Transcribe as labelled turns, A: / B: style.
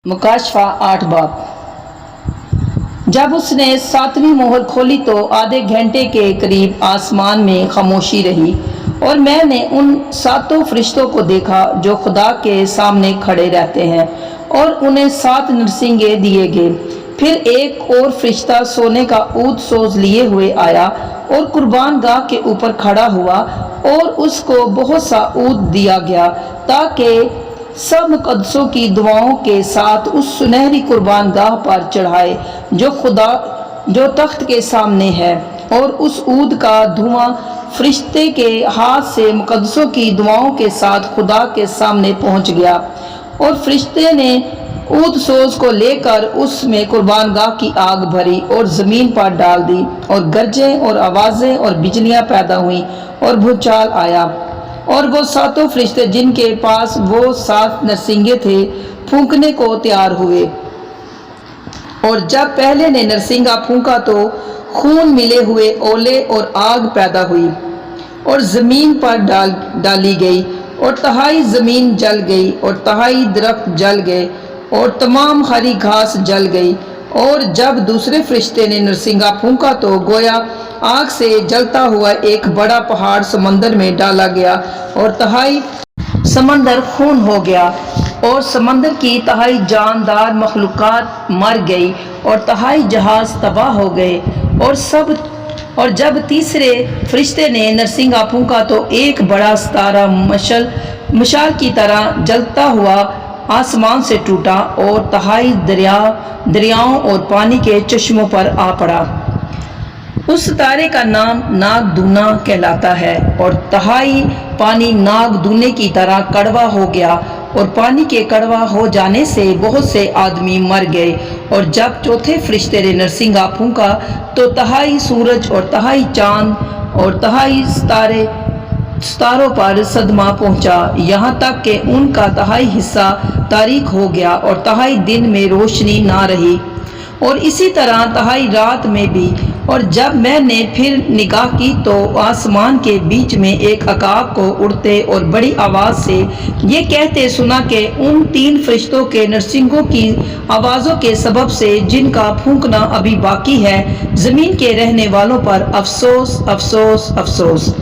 A: मुकाशफा 8 बाब। जब उसने 7वीं मोहर खोली तो आधे घंटे के करीब आसमान में खामोशी रही और मैंने उन 7 फरिश्तों को देखा जो खुदा के सामने खड़े रहते हैं और उन्हें 7 नरसिंगे दिए गए। फिर एक और फरिश्ता सोने का ऊद सोज लिए हुए आया और कुर्बान गाह के ऊपर खड़ा हुआ और उसको बहुत सा ऊद दिया गया ताकि सब मुकद्दसों की दुआओं के साथ उस सुनहरी कुर्बान गाह पर चढ़ाए जो तख्त के सामने है। और उस ऊद का धुआं फरिश्ते के हाथ से मुकद्दसों की दुआओं के साथ खुदा के सामने पहुंच गया और फरिश्ते ने ऊद सोज को लेकर उसमें कुर्बान गाह की आग भरी और जमीन पर डाल दी और गरजें और आवाजें और बिजलियां पैदा हुई और भूचाल आया और वो 7 फरिश्ते जिनके पास वो 7 नरसिंगे थे फूंकने को तैयार हुए। और जब पहले ने नरसिंगा फूंका तो खून मिले हुए ओले और आग पैदा हुई और जमीन पर डाली गई और तहाई जमीन जल गई और तहाई दरख्त जल गए और तमाम हरी घास जल गई। और जब दूसरे फरिश्ते ने नरसिंगा फूंका तो गोया आग से जलता हुआ एक बड़ा पहाड़ समंदर में डाला गया और तहाई समंदर खून हो गया और समंदर की तहाई जानदार मखलूकात मर गई और तहाई जहाज तबाह हो गए। और जब तीसरे फरिश्ते ने नरसिंगा फूंका तो एक बड़ा सितारा मशाल की तरह जलता हुआ आसमान से टूटा और तहाई दरियाओं और पानी के चश्मों पर आ पड़ा। उस सितारे का नाम नागदूना कहलाता है और तहाई पानी नागदूने की तरह कड़वा हो गया और पानी के कड़वा हो जाने से बहुत से आदमी मर गए। और जब चौथे फरिश्ते ने नरसिंगा फूंका तो तहाई सूरज और तहाई चांद और तहाई सितारों पर सदमा पहुंचा, यहाँ तक कि उनका तहाई हिस्सा तारीक हो गया और तहाई दिन में रोशनी ना रही और इसी तरह तहाई रात में भी। और जब मैंने फिर निगाह की तो आसमान के बीच में एक अकाब को उड़ते और बड़ी आवाज से ये कहते सुना कि उन 3 फरिश्तों के नरसिंगों की आवाज़ों के सबब से जिनका फूंकना अभी बाकी है, जमीन के रहने वालों पर अफसोस अफसोस अफसोस।